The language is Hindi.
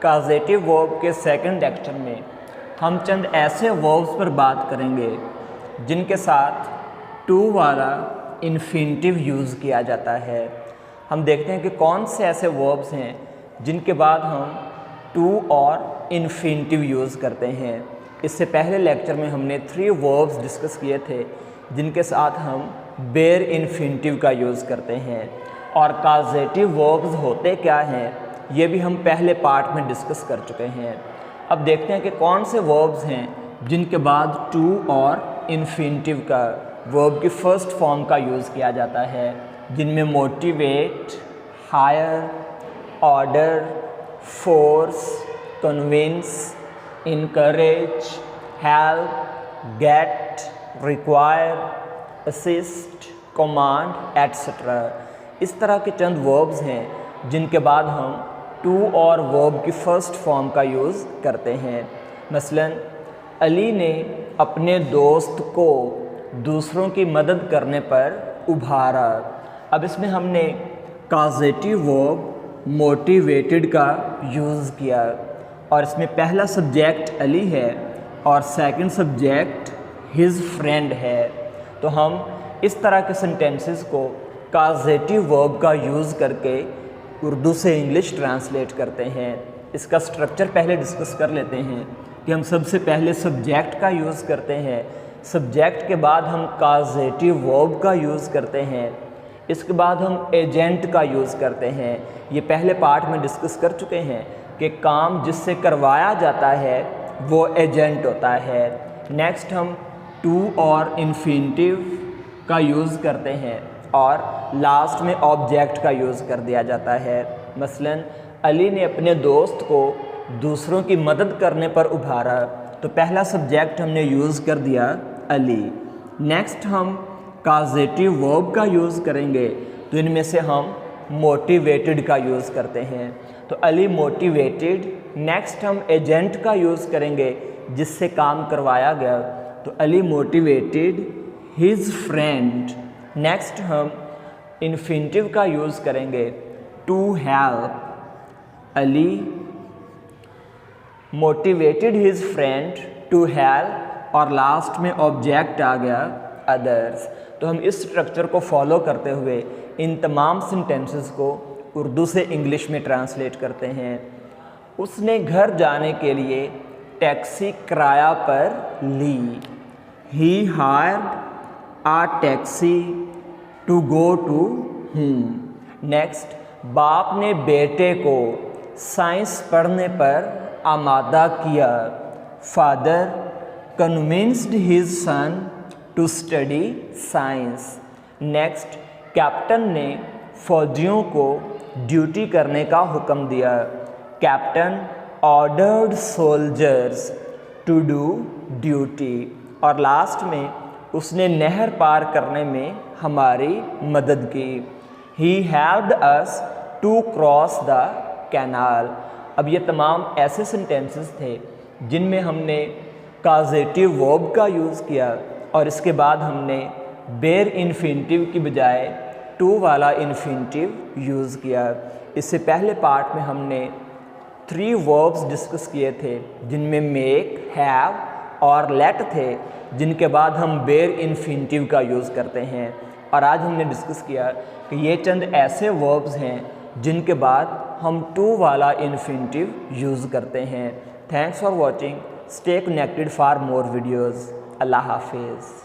काजेटिव वर्ब के सेकंड लेक्चर में हम चंद ऐसे वर्ब्स पर बात करेंगे जिनके साथ टू वाला इन्फिनिटिव यूज़ किया जाता है। हम देखते हैं कि कौन से ऐसे वर्ब्स हैं जिनके बाद हम टू और इन्फिनिटिव यूज़ करते हैं। इससे पहले लेक्चर में हमने 3 वर्ब्स डिस्कस किए थे जिनके साथ हम बेयर इन्फिनिटिव का यूज़ करते हैं, और काजेटिव वर्ब्स होते क्या हैं ये भी हम पहले पार्ट में डिस्कस कर चुके हैं। अब देखते हैं कि कौन से वर्ब्स हैं जिनके बाद टू और इन्फिनिटिव का वर्ब की फर्स्ट फॉर्म का यूज़ किया जाता है, जिनमें motivate, hire, order, force, convince, encourage, help, get, require, assist, command etcetera. इस तरह के चंद वर्ब्स हैं जिनके बाद हम टू और वर्ब की फर्स्ट फॉर्म का यूज़ करते हैं। मसलन अली ने अपने दोस्त को दूसरों की मदद करने पर उभारा। अब इसमें हमने काजेटिव वर्ब मोटिवेटेड का यूज़ किया, और इसमें पहला सब्जेक्ट अली है और सेकंड सब्जेक्ट हिज फ्रेंड है। तो हम इस तरह के सेंटेंसेस को काजेटिव वर्ब का यूज़ करके उर्दू से इंग्लिश ट्रांसलेट करते हैं। इसका स्ट्रक्चर पहले डिस्कस कर लेते हैं कि हम सबसे पहले सब्जेक्ट का यूज़ करते हैं, सब्जेक्ट के बाद हम काजेटिव वर्ब का यूज़ करते हैं, इसके बाद हम एजेंट का यूज़ करते हैं। ये पहले पार्ट में डिस्कस कर चुके हैं कि काम जिससे करवाया जाता है वो एजेंट होता है। नेक्स्ट हम टू और इन्फिनिटिव का यूज़ करते हैं, और लास्ट में ऑब्जेक्ट का यूज़ कर दिया जाता है। मसलन अली ने अपने दोस्त को दूसरों की मदद करने पर उभारा, तो पहला सब्जेक्ट हमने यूज़ कर दिया अली। नेक्स्ट हम काजेटिव वर्ब का यूज़ करेंगे, तो इनमें से हम मोटिवेटेड का यूज़ करते हैं, तो अली मोटिवेटेड। नेक्स्ट हम एजेंट का यूज़ करेंगे जिससे काम करवाया गया, तो Ali motivated his friend. Next हम इन्फिनिटिव का यूज़ करेंगे to help, Ali motivated his friend to help, और लास्ट में ऑब्जेक्ट आ गया अदर्स। तो हम इस स्ट्रक्चर को फॉलो करते हुए इन तमाम सेंटेंसेस को उर्दू से इंग्लिश में ट्रांसलेट करते हैं। उसने घर जाने के लिए टैक्सी किराया पर ली। He hired a taxi to go to home. Next, बाप ने बेटे को साइंस पढ़ने पर आमादा किया। Father convinced his son to study science. Next, captain ने फौजियों को ड्यूटी करने का हुक्म दिया। Captain ordered soldiers to do duty. और लास्ट में उसने नहर पार करने में हमारी मदद की। He helped us to cross the canal. अब ये तमाम ऐसे सेंटेंसेस थे जिनमें हमने काजेटिव वर्ब का यूज़ किया, और इसके बाद हमने बेयर इन्फिनिटिव की बजाय टू वाला इन्फिनिटिव यूज़ किया। इससे पहले पार्ट में हमने 3 वर्ब्स डिस्कस किए थे जिनमें मेक, हैव और लेट थे, जिनके बाद हम बेयर इन्फिनिटिव का यूज़ करते हैं। और आज हमने डिस्कस किया कि ये चंद ऐसे वर्ब्स हैं जिनके बाद हम टू वाला इन्फिनिटिव यूज़ करते हैं। Thanks for watching. Stay connected for more videos. अल्लाह हाफिज़।